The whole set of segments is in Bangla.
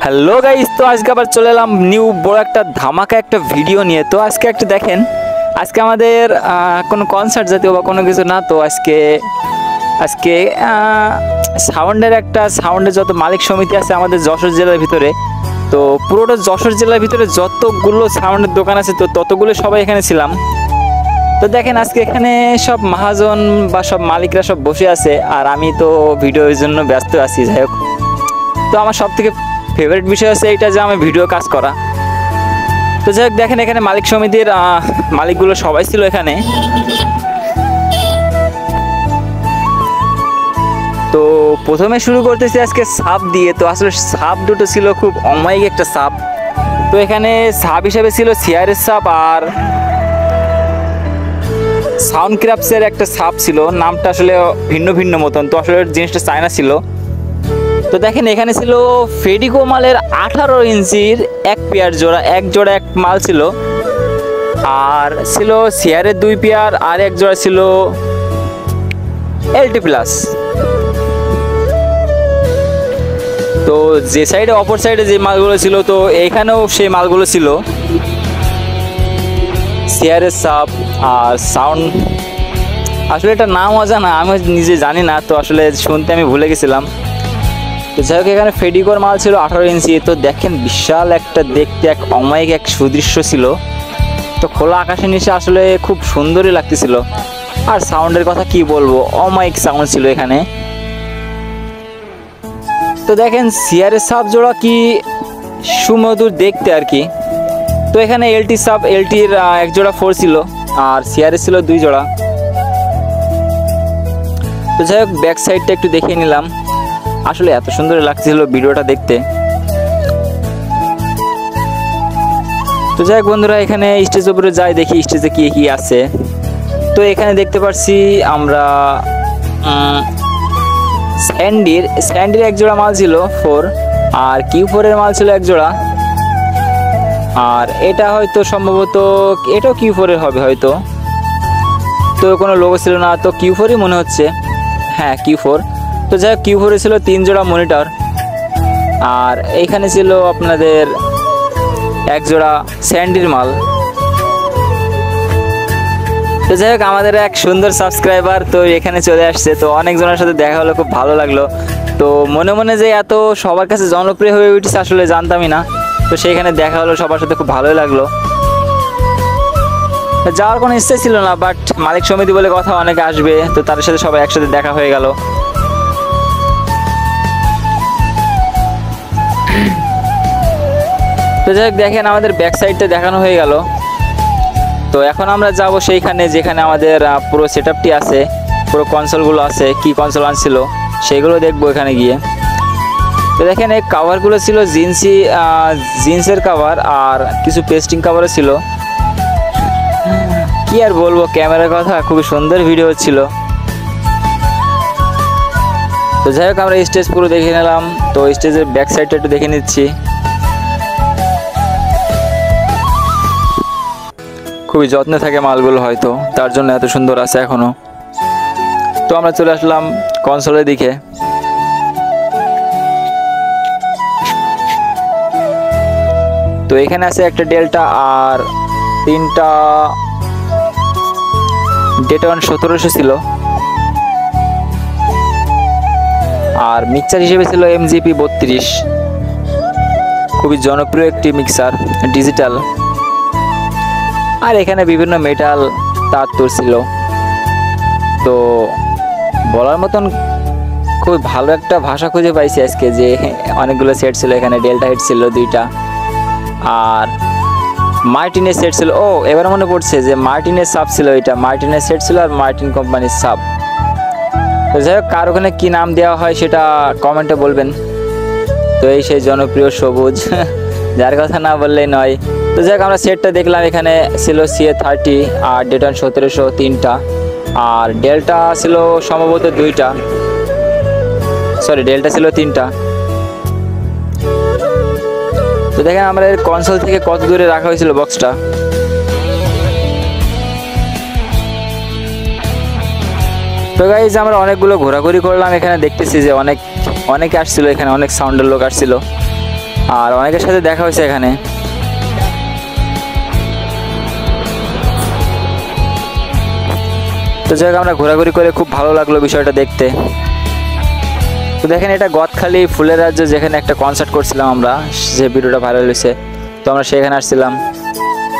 হ্যালো গাইস, তো আজকে আবার চলে এলাম নিউ বড় একটা ধামাকা একটা ভিডিও নিয়ে। তো আজকে একটা দেখেন, আজকে আমাদের কোনো কনসার্ট জাতীয় বা কোনো কিছু না। তো আজকে সাউন্ডের যত মালিক সমিতি আছে আমাদের যশোর জেলার ভিতরে, তো পুরোটা যশোর জেলার ভিতরে যতগুলো সাউন্ডের দোকান আছে তো ততগুলো সবাই এখানে ছিলাম। তো দেখেন আজকে এখানে সব মহাজন বা সব মালিকরা সব বসে আছে, আর আমি তো ভিডিওর জন্য ব্যস্ত আছি। যাই হোক, তো আমার সব থেকে ফেভারিট বিষয় হচ্ছে এইটা যে আমি ভিডিও কাজ করা। তো যাই হোক, দেখেন এখানে মালিক সমিতির মালিকগুলো সবাই ছিল এখানে। তো প্রথমে শুরু করতেছি আজকে সাপ দিয়ে। তো আসলে সাপ দুটো ছিল খুব অমায়িক একটা সাপ। তো এখানে সাপ হিসেবে ছিল সিআরের সাপ, আর সাউন্ড ক্রাফটসের একটা সাপ ছিল, নামটা আসলে ভিন্ন ভিন্ন মতন। তো আসলে জিনিসটা চায়না ছিল। তো দেখেন এখানে ছিল ফেডিকো মালের 18 ইঞ্চির এক পেয়ার জোড়া, এক মাল ছিল, আর ছিল সিআরের 2 পেয়ার, আর এক জোড়া ছিল এলটি প্লাস। তো যে সাইডে অপর সাইডে যে মালগুলো ছিল, তো এইখানেও সেই মালগুলো ছিল, সিআরের সাপ আর সাউন্ড। আসলে এটা নাম অজানা, আমি নিজে জানি না, তো আসলে শুনতে আমি ভুলে গেছিলাম। তো যাই হোক, এখানে ফেডিকোর মাল ছিল 18 ইঞ্চি। তো দেখেন বিশাল একটা, দেখতে এক অমায়িক এক সুদৃশ্য ছিল। তো খোলা আকাশের নিচে আসলে খুব সুন্দরই লাগতেছিল। আর সাউন্ডের কথা কি বলবো, অমায়িক সাউন্ড ছিল এখানে। তো দেখেন সিআরের সাপ জোড়া কি সুমধুর দেখতে আর কি। তো এখানে এলটির এক জোড়া 4 ছিল, আর সিআরের ছিল 2 জোড়া। তো যাই হোক, ব্যাক সাইডটা একটু দেখিয়ে নিলাম। আসলে এত সুন্দর লাগছিল ভিডিওটা দেখতে। তো যাই হোক বন্ধুরা, এখানে স্টেজ উপরে যাই, দেখি স্টেজে কি কি আছে। তো এখানে দেখতে পাচ্ছি আমরা স্যান্ডির এক জোড়া মাল ছিল 4, আর Q4 এর মাল ছিল এক জোড়া। আর এটা হয়তো সম্ভবত এটাও Q4 এর হবে হয়তো। তো কোনো লোগো ছিল না, তো Q4ই মনে হচ্ছে। হ্যাঁ, Q4। তো যাই হোক, Q4 ছিল 3 জোড়া মনিটর, আর এইখানে ছিল আপনাদের এক জোড়া স্যান্ডির মাল। তো যাই হোক, আমাদের এক সুন্দর সাবস্ক্রাইবার তো এখানে চলে আসছে। তো অনেকজনের সাথে দেখা হলো, খুব ভালো লাগলো। তো মনে মনে যে এত সবার কাছে জনপ্রিয় হয়ে উঠেছে আসলে জানতামই না। তো সেইখানে দেখা হলো সবার সাথে, খুব ভালোই লাগলো। যাওয়ার কোনো ইচ্ছে ছিল না, বাট মালিক সমিতি বলে কথা, অনেকে আসবে, তো তাদের সাথে সবাই একসাথে দেখা হয়ে গেল। তো যাই হোক, দেখেন আমাদের ব্যাক সাইডটা দেখানো হয়ে গেল। তো এখন আমরা যাব সেইখানে যেখানে আমাদের পুরো সেটআপটি আছে, পুরো কনসোলগুলো আছে, কি কনসোল আনছিল সেগুলো দেখবো এখানে গিয়ে। তো দেখেন এই কাভারগুলো ছিল জিন্সের কাভার, আর কিছু পেস্টিং কাভারও ছিল। কি আর বলবো, ক্যামেরার কথা, খুবই সুন্দর ভিডিও হচ্ছিল। তো যাই হোক, আমরা স্টেজ পুরো দেখে নিলাম। তো স্টেজের ব্যাক সাইডটা একটু দেখে নিচ্ছি। খুবই যত্নে থাকে মালগুলো, হয়তো তার জন্য এত সুন্দর আছে এখনো। তো আমরা চলে আসলাম কনসোলের দিকে। তো এখানে আছে একটা ডেল্টা, আর 3টা ডেটন 1700 ছিল, আর মিক্সার হিসেবে ছিল MGP 32। খুবই জনপ্রিয় একটি মিক্সার, ডিজিটাল। আর এখানে বিভিন্ন মেটাল তার ছিল। তো বলার মতন খুব ভালো একটা ভাষা খুঁজে পাইছি আজকে, যে অনেকগুলো সেট ছিল এখানে। ডেল্টা হেড ছিল 2টা, আর মার্টিনের সেট ছিল। ও, এবার মনে পড়ছে যে মার্টিনের সাব ছিল, এটা মার্টিনের সেট ছিল, আর মার্টিন কোম্পানির সাব। তো যাই হোক, কার ওখানে কী নাম দেওয়া হয় সেটা কমেন্টে বলবেন। তো এই সেই জনপ্রিয় সবুজ, যার কথা না বললেই নয়। তো যাই হোক, আমরা সেটটা দেখলাম। এখানে ছিল CA30 আর ডেটন 1700 3টা, আর ডেল্টা ছিল সম্ভবত 2টা, সরি ডেল্টা ছিল 3টা। তো দেখেন আমরা এর কনসোল থেকে কত দূরে রাখা হয়েছিল বক্সটা। তো গাইজ, আমরা অনেকগুলো ঘোরাঘুরি করলাম এখানে। দেখতেছি যে অনেকে আসছিল এখানে, অনেক সাউন্ডের লোক আসছিল। আর অনেকের সাথে দেখা হয়েছে এখানে। তো যাই হোক আমরা ঘোরাঘুরি করে খুব ভালো লাগলো বিষয়টা দেখতে। তো দেখেন এটা গদখালি ফুলের রাজ্য, যেখানে একটা কনসার্ট করছিলাম আমরা, যে ভিডিওটা ভাইরাল হয়েছে। তো আমরা সেখানে আসছিলাম।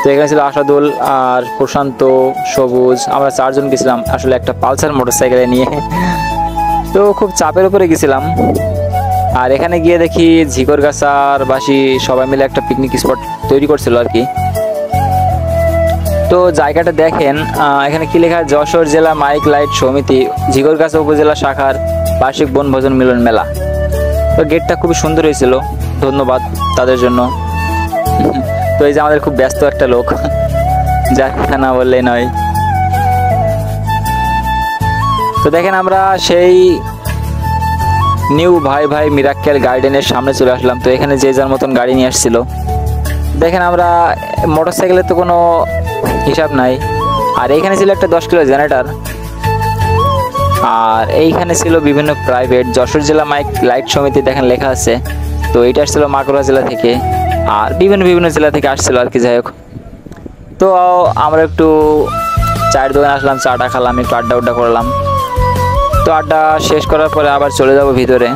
তো এখানে ছিল আশাদুল আর প্রশান্ত, সবুজ, আমরা 4 জন গেছিলাম আসলে একটা পালসার মোটরসাইকেলে নিয়ে। তো খুব চাপের উপরে গেছিলাম। আর এখানে গিয়ে দেখি ঝিকরগাছার বাসী সবাই মিলে একটা পিকনিক স্পট তৈরি করছিল আর কি। তো জায়গাটা দেখেন, এখানে কি লেখা, যশোর জেলা মাইক লাইট সমিতি ঝিকরগাছা উপজেলা শাখার বার্ষিক বনভোজন মিলন মেলা। তো গেটটা খুবই সুন্দর হয়েছিল, ধন্যবাদ তাদের জন্য। তো এই যে আমাদের খুব ব্যস্ত একটা লোক, যার কথা না বললেই নয়। তো দেখেন আমরা সেই নিউ ভাই ভাই মিরাক্কেল গার্ডেনের সামনে চলে আসলাম। তো এখানে যে যার মতন গাড়ি নিয়ে আসছিল। দেখেন আমরা মোটরসাইকেলের তো কোনো হিসাব নাই। আর এইখানে ছিল একটা 10 কিলো জেনারেটর। আর এইখানে ছিল বিভিন্ন প্রাইভেট, যশোর জেলা মাইক লাইট সমিতি দেখেন লেখা আছে। তো এইটা আসছিল মাগুরা জেলা থেকে, আর বিভিন্ন বিভিন্ন জেলা থেকে আসছিল আর কি। যাই হোক, তো আমরা একটু চায়ের দোকানে আসলাম, চাটা খেলাম, একটু আড্ডা করলাম। তো আড্ডা শেষ করার পরে আবার চলে যাব ভিতরে।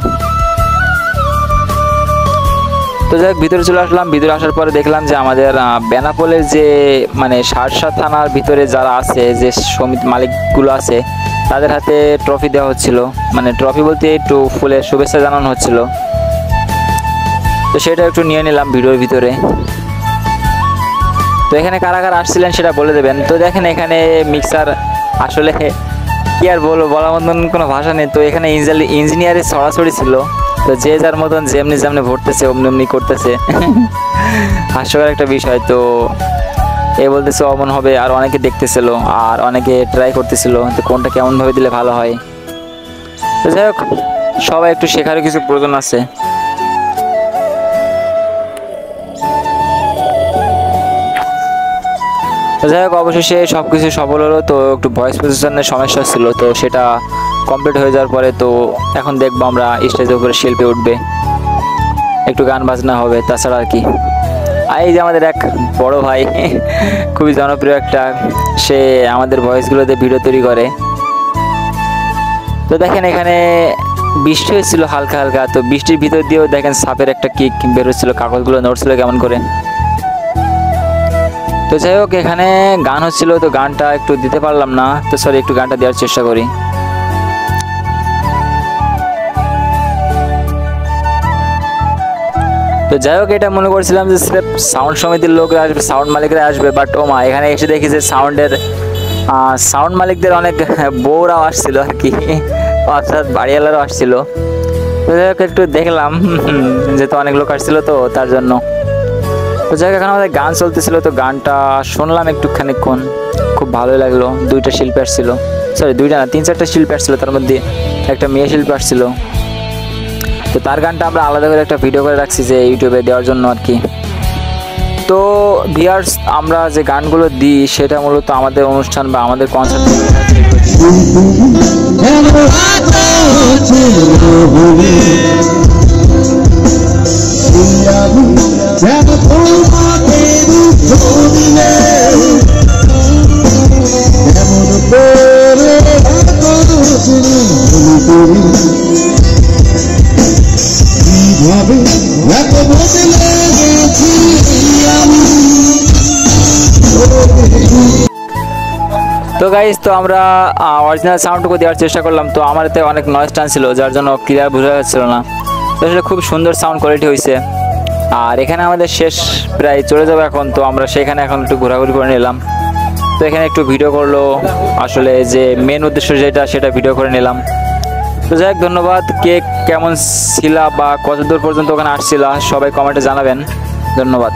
তো যাই হোক ভিতরে চলে আসলাম। ভিতরে আসার পরে দেখলাম যে আমাদের বেনাপোলের যে মানে শার্শা থানার ভিতরে যারা আছে, যে সমিতি মালিকগুলো আছে, তাদের হাতে ট্রফি দেওয়া হচ্ছিল। মানে ট্রফি বলতে একটু ফুলের শুভেচ্ছা জানানো হচ্ছিল। তো সেটা একটু নিয়ে নিলাম ভিডিওর ভিতরে। তো এখানে কারা কারা আসছিলেন সেটা বলে দেবেন। তো দেখেন এখানে মিক্সার, আসলে কি আর বলবো, বলার মতন কোনো ভাষা নেই। তো এখানে ইঞ্জিনিয়ারের ছড়াছড়ি ছিল। তো যে যার মতন যেমনি ভরতেছে অমনি করতেছে। হাস্যকর একটা বিষয়। তো এ বলতেছে অমন হবে, আর অনেকে দেখতেছিল, আর অনেকে ট্রাই করতেছিল তো কোনটা কেমনভাবে দিলে ভালো হয়। তো যাই হোক সবাই একটু শেখারও কিছু প্রয়োজন আছে। যাই হোক অবশেষে সব কিছু সফল হলো। তো একটু ভয়েস পজিশনের সমস্যা ছিল, তো সেটা কমপ্লিট হয়ে যাওয়ার পরে তো এখন দেখবো আমরা স্টেজের উপরে শিল্পে উঠবে, একটু গান বাজনা হবে, তাছাড়া আর কি। আর এই যে আমাদের এক বড় ভাই, খুবই জনপ্রিয় একটা, সে আমাদের ভয়েসগুলোতে ভিডিও তৈরি করে। তো দেখেন এখানে বৃষ্টি হয়েছিল হালকা হালকা। তো বৃষ্টির ভিতর দিয়েও দেখেন সাপের একটা কিক বেরোচ্ছিল, কাগজগুলো নড়ছিল কেমন করে। তো যাই হোক এখানে গান হচ্ছিল, তো গানটা একটু দিতে পারলাম না। তো সরি, একটু গানটা দেওয়ার চেষ্টা করি। তো যাই হোক এটা মনে করছিলাম যে সির্ফ সাউন্ড সমিতির লোকরা আসবে, সাউন্ড মালিকরা আসবে, বাট ও মা, এখানে এসে দেখি যে সাউন্ড মালিকদের অনেক বউরাও আসছিল আর কি, অর্থাৎ বাড়িওয়ালারাও আসছিল। তো যাই হোক একটু দেখলাম, যেহেতু অনেক লোক আসছিল তো তার জন্য। তো যাই হোক এখন আমাদের গান চলতেছিল, তো গানটা শুনলাম একটু খানিকক্ষণ, খুব ভালোই লাগলো। 2টা শিল্পী আসছিল, সরি 2টা না 3-4টা শিল্পী আসছিল, তার মধ্যে একটা মেয়ে শিল্পী আসছিল। তো তার গানটা আমরা আলাদা করে একটা ভিডিও করে রাখছি যে ইউটিউবে দেওয়ার জন্য আর কি। তো ভিউয়ার্স আমরা যে গানগুলো দিই সেটা মূলত আমাদের অনুষ্ঠান বা আমাদের কনসার্ট তো গাইস, তো আমরা অরিজিনাল সাউন্ডটুকু দেওয়ার চেষ্টা করলাম। তো আমার এতে অনেক নয়েজ টানছিল, যার জন্য ক্লিয়ার বোঝা যাচ্ছিল না। তো আসলে খুব সুন্দর সাউন্ড কোয়ালিটি হয়েছে। আর এখানে আমাদের শেষ প্রায় চলে যাবে এখন। তো আমরা সেখানে এখন একটু ঘোরাঘুরি করে নিলাম। তো এখানে একটু ভিডিও করলো, আসলে যে মেন উদ্দেশ্য যেটা সেটা ভিডিও করে নিলাম। তো যাই হোক ধন্যবাদ। কে কেমন ছিল বা কতদূর পর্যন্ত ওখানে আসছিল সবাই কমেন্টে জানাবেন। ধন্যবাদ।